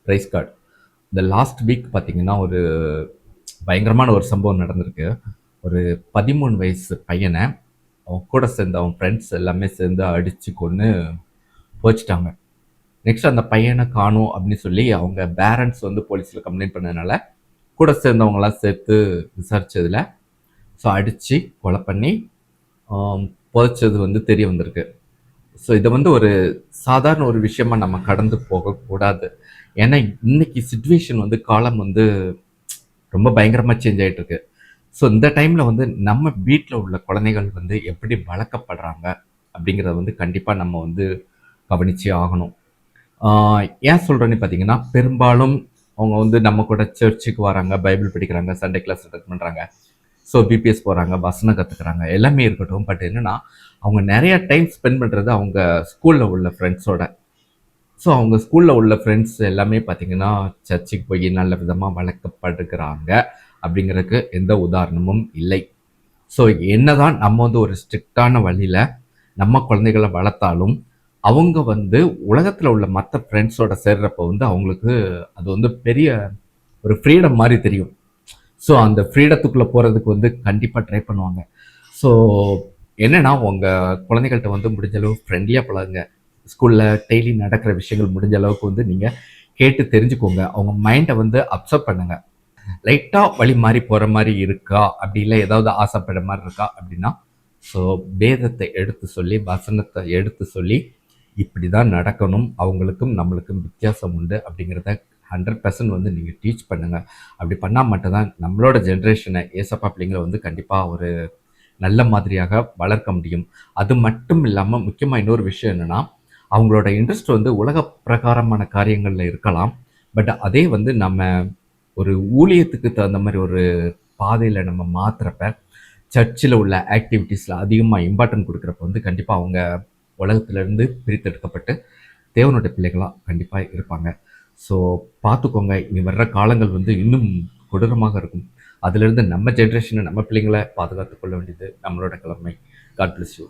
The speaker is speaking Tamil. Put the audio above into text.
Price card. இந்த லாஸ்ட் வீக் பார்த்தீங்கன்னா, ஒரு பயங்கரமான ஒரு சம்பவம் நடந்திருக்கு. ஒரு 13 வயசு பையன, அவன் கூட சேர்ந்த அவன் ஃப்ரெண்ட்ஸ் எல்லாமே சேர்ந்து அடிச்சு கொன்னு போச்சுட்டாங்க. நெக்ஸ்ட் அந்த பையன காணோம் அப்படின்னு சொல்லி அவங்க பேரண்ட்ஸ் வந்து போலீஸ்ல கம்ப்ளைண்ட் பண்ணதுனால, கூட சேர்ந்தவங்கலாம் சேர்த்து விசாரிச்சதுல, ஸோ அடிச்சு கொலை பண்ணி ஆம், புதைச்சது வந்து தெரிய வந்திருக்கு. ஸோ இதை வந்து ஒரு சாதாரண ஒரு விஷயமா நம்ம கடந்து போகக்கூடாது. ஏன்னா இன்னைக்கு சுச்சுவேஷன் வந்து காலம் வந்து ரொம்ப பயங்கரமாக சேஞ்ச் ஆகிட்டு இருக்கு. ஸோ இந்த டைமில் வந்து நம்ம வீட்டில் உள்ள குழந்தைகள் வந்து எப்படி வளர்க்கப்படுறாங்க அப்படிங்கிறத வந்து கண்டிப்பாக நம்ம வந்து கவனிச்சே ஆகணும். ஏன் சொல்கிறேன்னு பார்த்தீங்கன்னா, பெரும்பாலும் அவங்க வந்து நம்ம கூட சர்ச்சுக்கு வராங்க, பைபிள் படிக்கிறாங்க, சண்டே கிளாஸ் அட்டெண்ட் பண்ணுறாங்க. ஸோ பிபிஎஸ் போகிறாங்க, வசனம் கற்றுக்குறாங்க, எல்லாமே இருக்கட்டும். பட் என்னென்னா, அவங்க நிறைய டைம் ஸ்பெண்ட் பண்ணுறது அவங்க ஸ்கூலில் உள்ள ஃப்ரெண்ட்ஸோட. ஸோ அவங்க ஸ்கூலில் உள்ள ஃப்ரெண்ட்ஸ் எல்லாமே பார்த்தீங்கன்னா, சர்ச்சுக்கு போய் நல்ல விதமாக வளர்க்கப்படுகிறாங்க அப்படிங்கிறதுக்கு எந்த உதாரணமும் இல்லை. ஸோ என்னதான் நம்ம வந்து ஒரு ஸ்ட்ரிக்டான வழியில் நம்ம குழந்தைகளை வளர்த்தாலும், அவங்க வந்து உலகத்தில் உள்ள மற்ற ஃப்ரெண்ட்ஸோட சேர்றப்போ வந்து அவங்களுக்கு அது வந்து பெரிய ஒரு ஃப்ரீடம் மாதிரி தெரியும். ஸோ அந்த ஃப்ரீடத்துக்குள்ளே போகிறதுக்கு வந்து கண்டிப்பாக ட்ரை பண்ணுவாங்க. ஸோ என்னென்னா, உங்கள் குழந்தைகள்கிட்ட வந்து முடிஞ்ச அளவு ஃப்ரெண்ட்லியாக பழகுங்க. ஸ்கூலில் டெய்லி நடக்கிற விஷயங்கள் முடிஞ்ச அளவுக்கு வந்து நீங்கள் கேட்டு தெரிஞ்சுக்கோங்க. அவங்க மைண்டை வந்து அப்சர்வ் பண்ணுங்கள். லைட்டாக வழி மாறி போகிற மாதிரி இருக்கா, அப்படி இல்லை ஏதாவது ஆசைப்படுற மாதிரி இருக்கா அப்படின்னா, ஸோ வேதத்தை எடுத்து சொல்லி, வசனத்தை எடுத்து சொல்லி, இப்படி தான் நடக்கணும், அவங்களுக்கும் நம்மளுக்கும் வித்தியாசம் உண்டு அப்படிங்கிறத 100% வந்து நீங்கள் டீச் பண்ணுங்கள். அப்படி பண்ணால் மட்டும்தான் நம்மளோட ஜென்ரேஷனை ஏசப்பா பிள்ளைங்களை வந்து கண்டிப்பாக ஒரு நல்ல மாதிரியாக வளர்க்க முடியும். அது மட்டும் இல்லாமல் முக்கியமாக இன்னொரு விஷயம் என்னென்னா, அவங்களோட இன்ட்ரெஸ்ட் வந்து உலக பிரகாரமான காரியங்களில் இருக்கலாம். பட் அதே வந்து நம்ம ஒரு ஊழியத்துக்கு தகுந்த மாதிரி ஒரு பாதையில் நம்ம மாற்றுறப்ப, சர்ச்சில் உள்ள ஆக்டிவிட்டீஸில் அதிகமாக இம்பார்ட்டன்ட் கொடுக்குறப்ப வந்து கண்டிப்பாக அவங்க உலகத்திலேருந்து பிரித்தெடுக்கப்பட்டு தேவனுடைய பிள்ளைகளாக கண்டிப்பாக இருப்பாங்க. ஸோ பார்த்துக்கோங்க, இனி வர்ற காலங்கள் வந்து இன்னும் கொடூரமாக இருக்கும். அதிலிருந்து நம்ம ஜென்ரேஷனை நம்ம பிள்ளைங்களை பாதுகாத்து கொள்ள வேண்டியது நம்மளோட கடமை. God bless you.